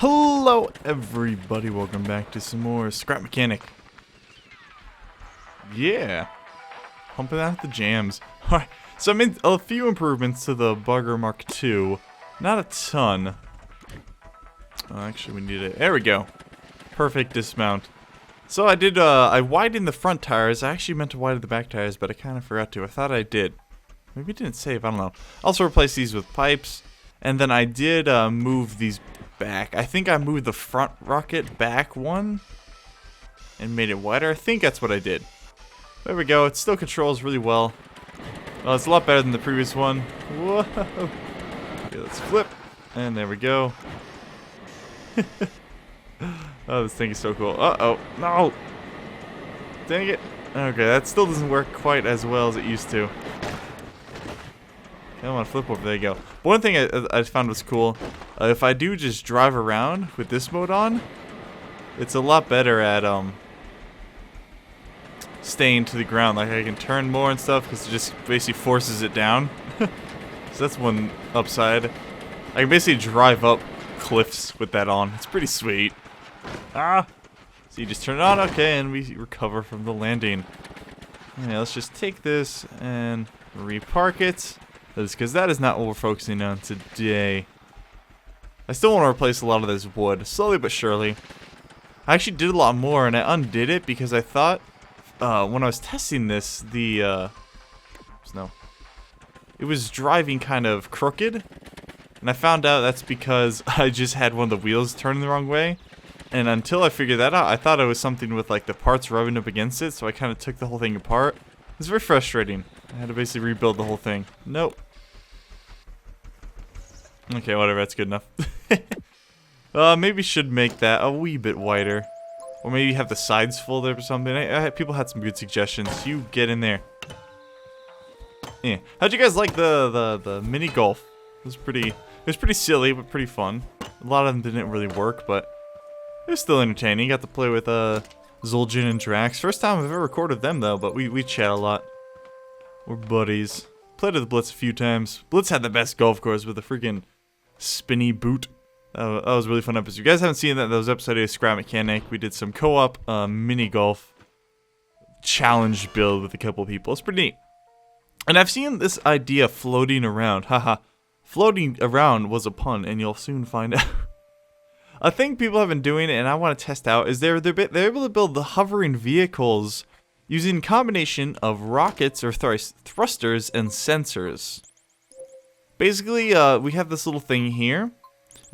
Hello everybody, welcome back to some more Scrap Mechanic. Yeah, pumping out the jams. Alright, so I made a few improvements to the Bugger Mark II. Not a ton. Actually, we need it. There we go. Perfect dismount. So I did, I widened the front tires. I actually meant to widen the back tires, but I kind of forgot to. I thought I did. Maybe it didn't save, I don't know. Also replaced these with pipes. And then I did move these back. I think I moved the front rocket back one and made it wider. I think that's what I did. There we go. It still controls really well. Oh, it's a lot better than the previous one. Whoa. Okay, let's flip. And there we go. Oh, this thing is so cool. Uh-oh. No! Dang it. Okay, that still doesn't work quite as well as it used to. I want to flip over. There you go. One thing I found was cool. If I do just drive around with this mode on, it's a lot better at staying to the ground. Like I can turn more and stuff because it just basically forces it down. So that's one upside. I can basically drive up cliffs with that on. It's pretty sweet. Ah! So you just turn it on, okay, and we recover from the landing. Yeah, let's just take this and repark it. Because that is not what we're focusing on today. I still want to replace a lot of this wood, slowly but surely. I actually did a lot more, and I undid it because I thought, when I was testing this, it was driving kind of crooked. And I found out that's because I just had one of the wheels turning the wrong way. And until I figured that out, I thought it was something with like the parts rubbing up against it, so I kind of took the whole thing apart. It's very frustrating. I had to basically rebuild the whole thing. Nope. Okay, whatever, that's good enough. Maybe should make that a wee bit wider. Or maybe have the sides folded or something. People had some good suggestions. You get in there. Yeah. How'd you guys like the mini golf? It was pretty silly, but pretty fun. A lot of them didn't really work, but it was still entertaining. Got to play with Zul'jin and Drax. First time I've ever recorded them though, but we chat a lot. We're buddies. Played with Blitz a few times. Blitz had the best golf course with the freaking spinny boot. That was a really fun episode. If you guys haven't seen that was episode 8 of Scrap Mechanic. We did some co-op mini golf challenge build with a couple people. It's pretty neat. And I've seen this idea floating around. Haha. Floating around was a pun, and you'll soon find out. A thing people have been doing, and I want to test out, is they're able to build the hovering vehicles using a combination of rockets or thrusters and sensors. Basically, we have this little thing here.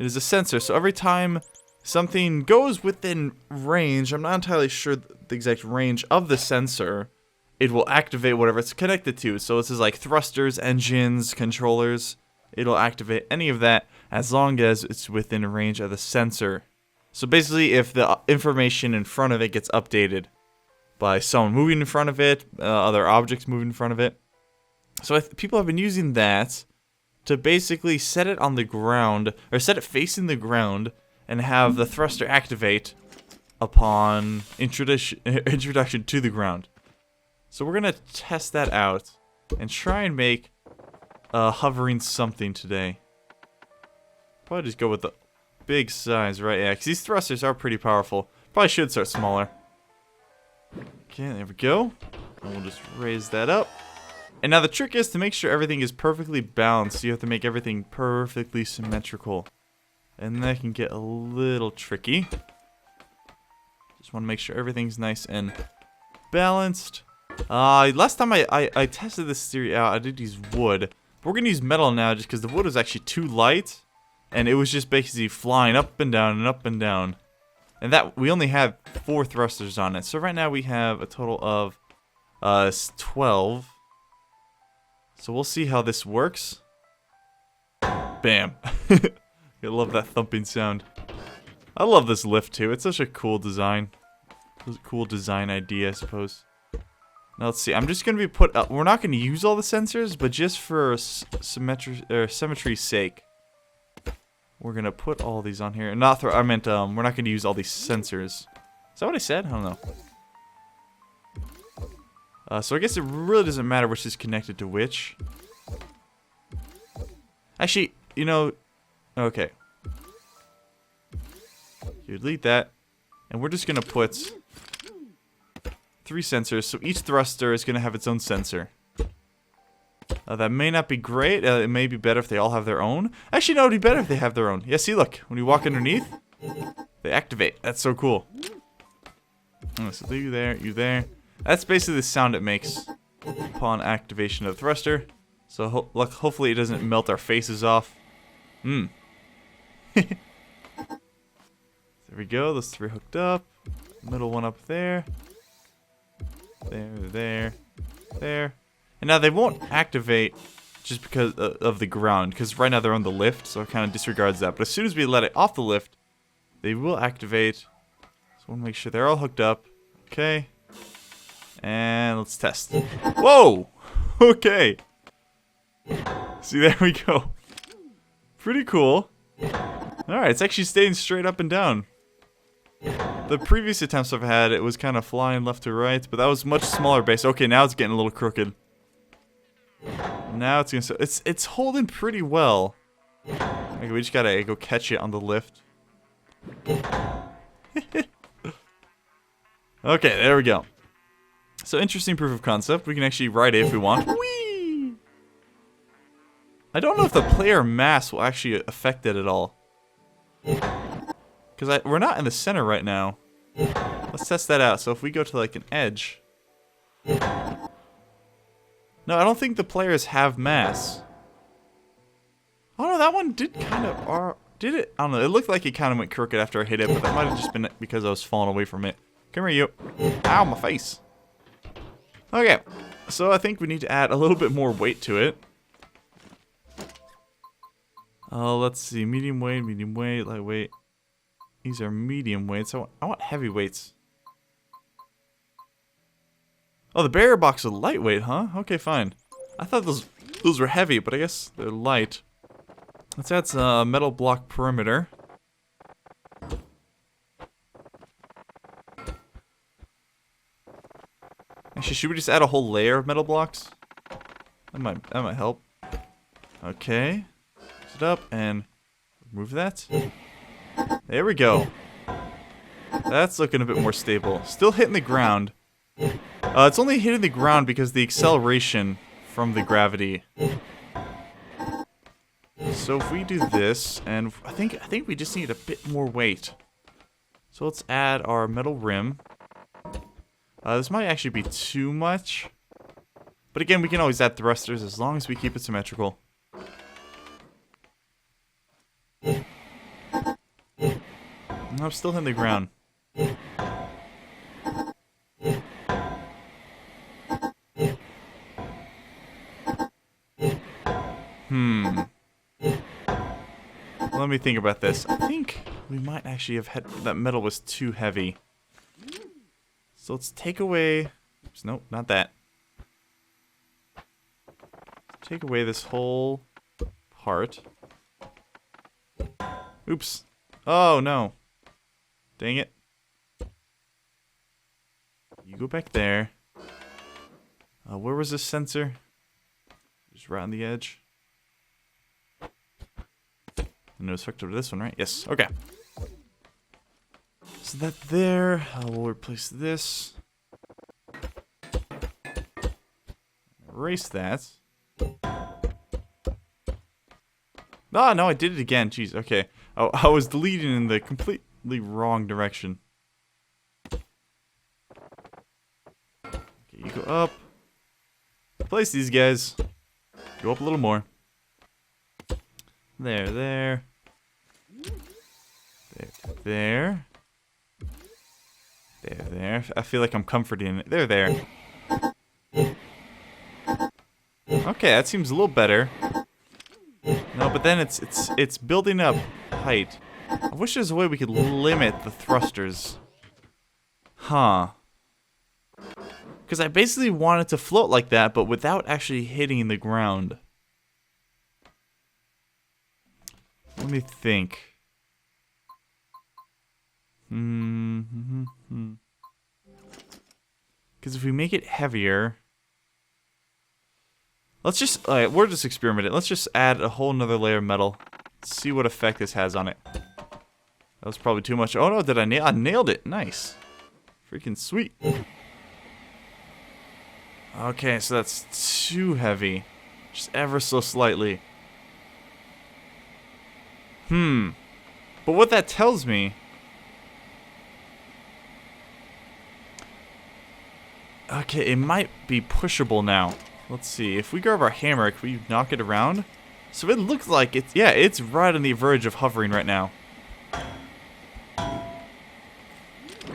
It is a sensor, so every time something goes within range, I'm not entirely sure the exact range of the sensor, it will activate whatever it's connected to. So this is like thrusters, engines, controllers. It'll activate any of that as long as it's within range of the sensor. So basically, if the information in front of it gets updated by someone moving in front of it, other objects moving in front of it. So people have been using that to basically set it on the ground, or set it facing the ground, and have the thruster activate upon introduction to the ground. So we're going to test that out and try and make hovering something today. Probably just go with the big size, right? Yeah, because these thrusters are pretty powerful. Probably should start smaller. Okay, there we go. And we'll just raise that up. And now the trick is to make sure everything is perfectly balanced. You have to make everything perfectly symmetrical. And that can get a little tricky. Just want to make sure everything's nice and balanced. Last time I tested this theory out, I did use wood. We're going to use metal now just because the wood was actually too light. And it was just basically flying up and down and up and down. And that we only had 4 thrusters on it. So right now we have a total of 12. So we'll see how this works. Bam. I love that thumping sound. I love this lift too. It's such a cool design. It's a cool design idea, I suppose. Now let's see. I'm just going to be we're not going to use all the sensors, but just for symmetry's sake, we're going to put all these on here. Not I meant we're not going to use all these sensors. Is that what I said? I don't know. So I guess it really doesn't matter which is connected to which. Actually, you know, okay. You delete that. And we're just going to put 3 sensors. So each thruster is going to have its own sensor. That may not be great. It may be better if they all have their own. Actually, no, it would be better if they have their own. Yeah, see, look. When you walk underneath, they activate. That's so cool. Oh, so you there, you there. That's basically the sound it makes upon activation of the thruster. So hopefully it doesn't melt our faces off. There we go. Those 3 hooked up. Middle one up there. There. And now they won't activate just because of the ground, because right now they're on the lift, so it kind of disregards that. But as soon as we let it off the lift, they will activate. So I want to make sure they're all hooked up. Okay. And let's test. Whoa! Okay. See, there we go. Pretty cool. Alright, it's actually staying straight up and down. The previous attempts I've had, it was kind of flying left to right, but that was much smaller base. Okay, now it's getting a little crooked. Now it's holding pretty well. Okay, we just gotta go catch it on the lift. Okay, there we go. So interesting proof of concept. We can actually ride it if we want. Whee! I don't know if the player mass will actually affect it at all. Because we're not in the center right now. Let's test that out. So if we go to like an edge. No, I don't think the players have mass. Oh no, that one did kind of... Did it? I don't know. It looked like it kind of went crooked after I hit it, but that might have just been because I was falling away from it. Come here, you. Ow, my face. Okay. So I think we need to add a little bit more weight to it. Let's see. Medium weight, lightweight. These are medium weights. I want heavy weights. Oh, the barrier box is lightweight, huh? Okay, fine. I thought those were heavy, but I guess they're light. Let's add some metal block perimeter. Actually, should we just add a whole layer of metal blocks? That might help. Okay. Close it up and remove that. There we go. That's looking a bit more stable. Still hitting the ground. It's only hitting the ground because the acceleration from the gravity. So if we do this, and I think we just need a bit more weight. So let's add our metal rim. This might actually be too much. But again, we can always add thrusters as long as we keep it symmetrical. I'm still hitting the ground. Let me think about this. I think we might actually have had that metal was too heavy. So let's take away... Oops, nope, not that. Take away this whole part. Oops. Oh, no. Dang it. You go back there. Where was this sensor? Just right on the edge. And it was hooked up to this one, right? Yes. Okay. So that there. We'll replace this. Erase that. Ah, no, I did it again. Jeez, okay. Oh, I was deleting in the completely wrong direction. Okay, you go up. Place these guys. Go up a little more. There. There. I feel like I'm comforting it. There. Okay, that seems a little better. No, but then it's building up height. I wish there's a way we could limit the thrusters. Huh. Because I basically want it to float like that, but without actually hitting the ground. Let me think. Because if we make it heavier... Let's just... Alright, we're just experimenting. Let's just add a whole nother layer of metal. See what effect this has on it. was probably too much. Oh no, did I nail? I nailed it. Nice. Freaking sweet. Okay, so that's too heavy. Just ever so slightly. But what that tells me... Okay, it might be pushable now. Let's see. If we grab our hammer, can we knock it around? So it looks like it's... Yeah, it's right on the verge of hovering right now.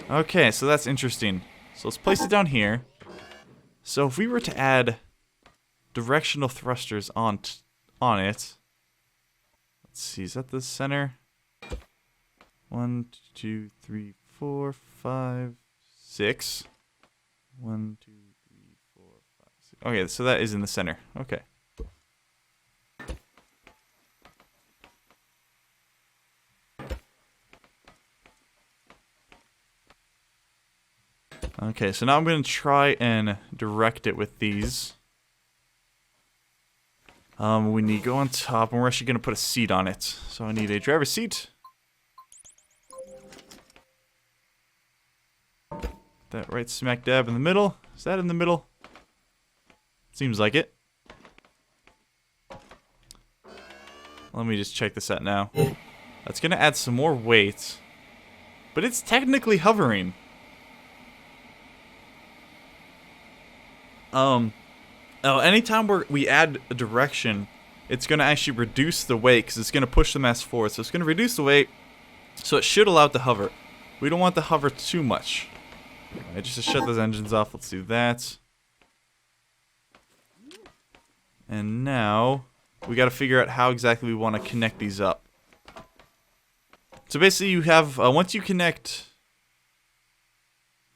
Okay, so that's interesting. So let's place it down here. So if we were to add directional thrusters on it... Let's see, is that the center? 1, 2, 3, 4, 5, 6. 1, 2, 3, 4, 5, 6. Okay, so that is in the center. Okay. Okay, so now I'm going to try and direct it with these. We need to go on top, and we're actually going to put a seat on it. So I need a driver's seat. That right smack dab in the middle. Is that in the middle? Seems like it. Let me just check this out now. That's going to add some more weight. But it's technically hovering. Anytime we add a direction, it's going to actually reduce the weight because it's going to push the mass forward. So it's going to reduce the weight, so it should allow it to hover. We don't want to hover too much. Alright, just to shut those engines off, let's do that. And now, we got to figure out how exactly we want to connect these up. So basically you have, once you connect...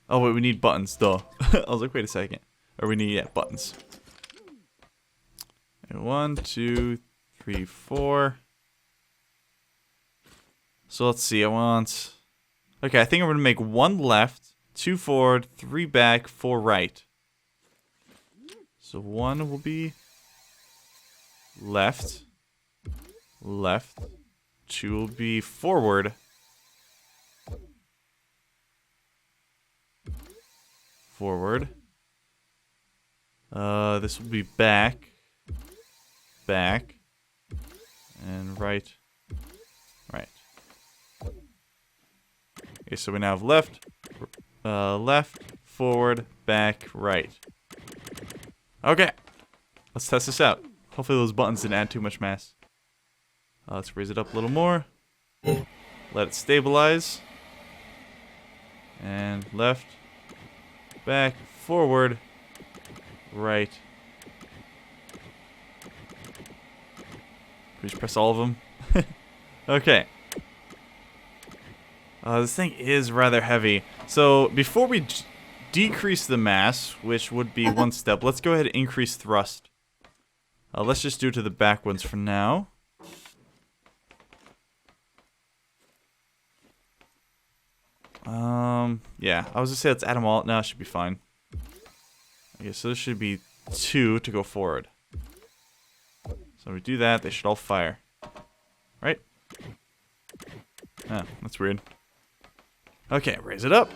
Oh wait, we need buttons, duh. I was like, wait a second. Or we need, yeah, buttons. 1, 2, 3, 4. So let's see, I want... Okay, I think I'm going to make 1 left, 2 forward, 3 back, 4 right. So 1 will be left, left. 2 will be forward. Forward. This will be back, back, and right, right. Okay, so we now have left, left, forward, back, right. Okay, let's test this out. Hopefully those buttons didn't add too much mass. Let's raise it up a little more. Let it stabilize. And left, back, forward, right. Please press all of them. Okay. This thing is rather heavy. So before we decrease the mass, which would be 1 step, let's go ahead and increase thrust. Let's just do it to the back ones for now. Yeah, I was gonna say let's add them all. Now it should be fine. Okay, so this should be 2 to go forward. So we do that, they should all fire. Right? Ah, that's weird. Okay, raise it up.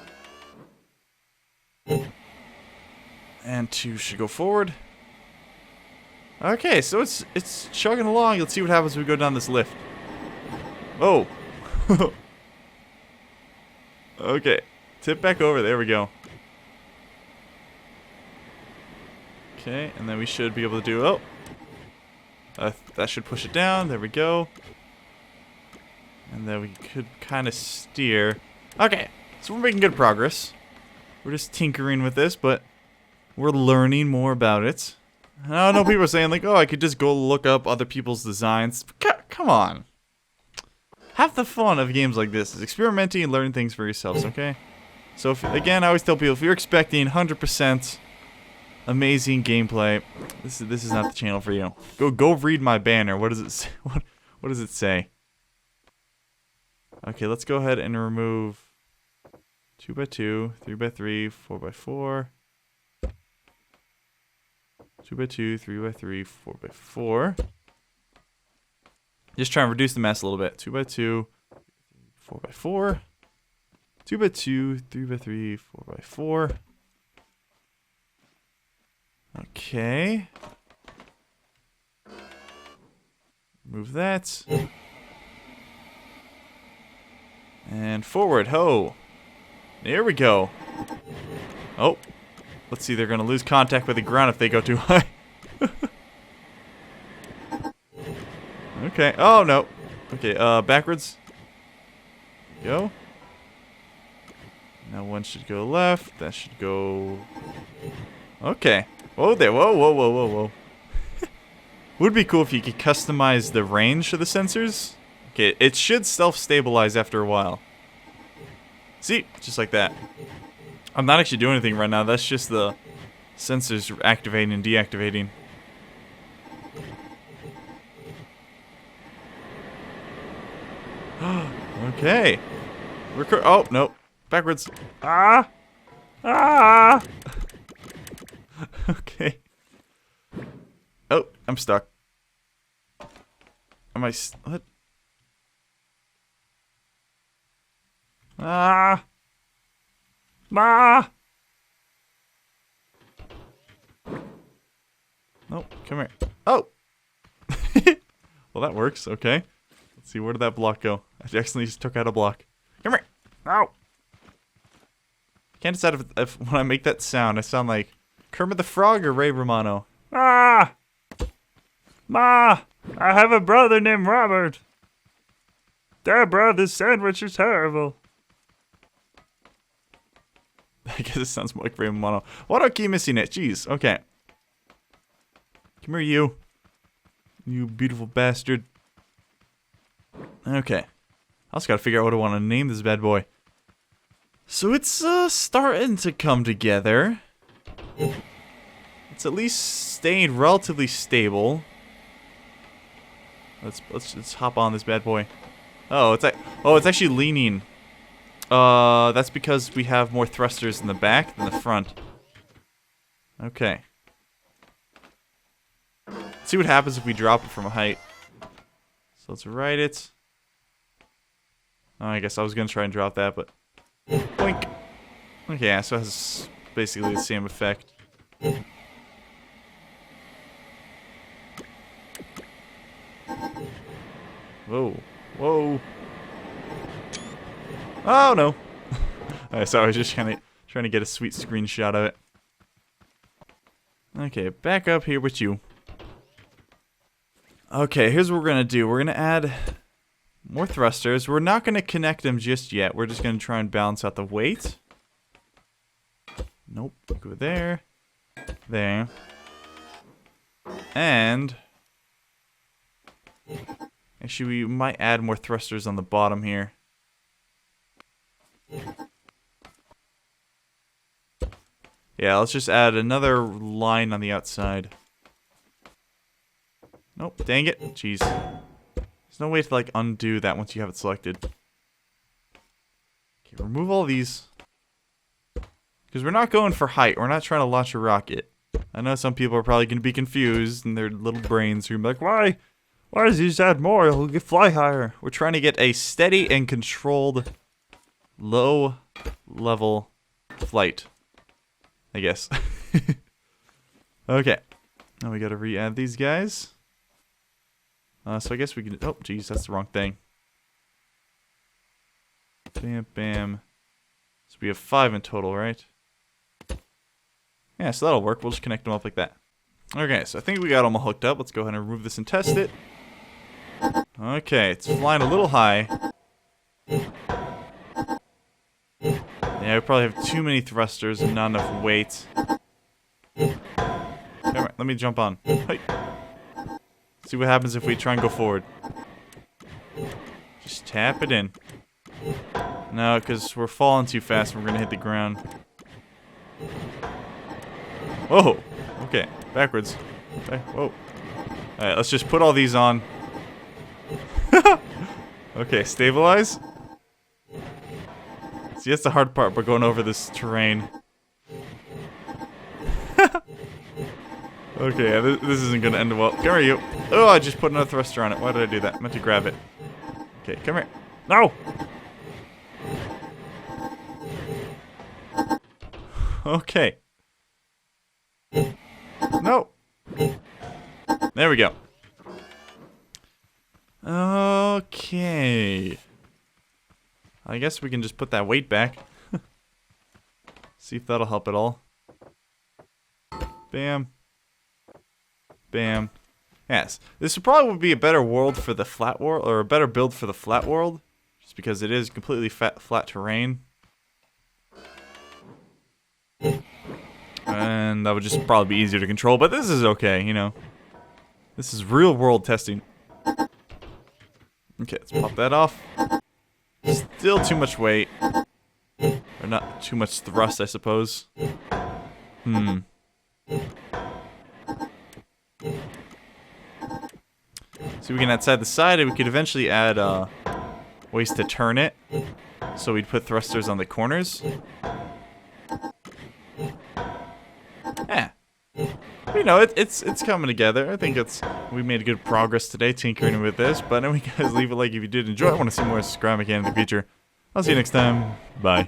And 2 should go forward. Okay, so it's chugging along. Let's see what happens when we go down this lift. Oh. Okay, tip back over. There we go. Okay, and then we should be able to do... Oh. That should push it down. There we go. And then we could kind of steer. Okay, so we're making good progress. We're just tinkering with this, but we're learning more about it. And I know people are saying, like, oh, I could just go look up other people's designs. Come on. Half the fun of games like this is experimenting and learning things for yourselves, okay? So, again, I always tell people, if you're expecting 100% amazing gameplay, this is not the channel for you. Go read my banner. What does it say? What does it say? Okay, let's go ahead and remove 2x2, 3x3, 4x4. 2x2, 3x3, 4x4. Just try and reduce the mass a little bit. 2x2, 4x4. 2x2, 3x3, 4x4. Okay. Move that. And forward, ho. There we go. Oh. Let's see, they're going to lose contact with the ground if they go too high. Okay. Oh, no. Okay, backwards. Go. Now one should go left. That should go... Okay. Whoa there. Whoa, whoa, whoa, whoa, whoa. Would be cool if you could customize the range of the sensors. Okay, it should self-stabilize after a while. See? Just like that. I'm not actually doing anything right now. That's just the sensors activating and deactivating. Okay. Oh, no. Backwards. Ah! Ah! Okay. Oh, I'm stuck. Am I... What? Ah! Ah! Nope, come here. Oh! Well, that works. Okay. Let's see, where did that block go? I accidentally just took out a block. Come here! Ow! Can't decide if when I make that sound, I sound like Kermit the Frog or Ray Romano. Ah! Ma! I have a brother named Robert. Their brother's sandwich is terrible. I guess it sounds more like Ray Romano. Why do I keep missing it? Jeez, okay. Come here, you. You beautiful bastard. Okay. I also gotta figure out what I want to name this bad boy. So it's starting to come together. It's at least staying relatively stable. Let's hop on this bad boy. Oh, it's actually leaning. That's because we have more thrusters in the back than the front. Okay. Let's see what happens if we drop it from a height. So let's right it. Oh, I guess I was gonna try and drop that, but boink. Okay, yeah, so it has basically the same effect. Whoa. Whoa. Oh, no. Alright, so I was just kind of trying to get a sweet screenshot of it. Okay, back up here with you. Okay, here's what we're going to do. We're going to add more thrusters. We're not going to connect them just yet. We're just going to try and balance out the weight. Nope. Go there. There. And... actually, we might add more thrusters on the bottom here. Yeah, let's just add another line on the outside. Nope, dang it. Jeez. There's no way to, like, undo that once you have it selected. Okay, remove all these. Because we're not going for height. We're not trying to launch a rocket. I know some people are probably going to be confused, and their little brains are going to be like, why? Why does he just add more? He'll fly higher. We're trying to get a steady and controlled low-level flight. I guess. Okay. Now we gotta re-add these guys. So I guess we can... oh, geez, that's the wrong thing. Bam, bam. So we have 5 in total, right? Yeah, so that'll work. We'll just connect them up like that. Okay, so I think we got them all hooked up. Let's go ahead and remove this and test it. Okay, it's flying a little high. Yeah, we probably have too many thrusters and not enough weight. Alright, let me jump on. Hey. See what happens if we try and go forward. Just tap it in. No, because we're falling too fast and we're going to hit the ground. Whoa! Okay, backwards. Whoa. Alright, let's just put all these on. Okay, stabilize. See, that's the hard part, but going over this terrain. Okay, yeah, this isn't gonna end well. Come here, you. Oh, I just put another thruster on it. Why did I do that? I meant to grab it. Okay, come here. No! Okay. No. There we go. Okay. I guess we can just put that weight back. See if that'll help at all. Bam. Bam. Yes. This would probably be a better world for the flat world, or a better build for the flat world. Just because it is completely flat terrain. And that would just probably be easier to control, but this is okay, you know. This is real world testing. Okay, let's pop that off. Still too much weight. Or not too much thrust, I suppose. So we can add side to side, and we could eventually add ways to turn it. So we'd put thrusters on the corners. Yeah. You know, it's coming together. I think we made good progress today tinkering with this. But anyway, guys, leave a like if you did enjoy. I want to see more subscribe again in the future. I'll see you next time. Bye.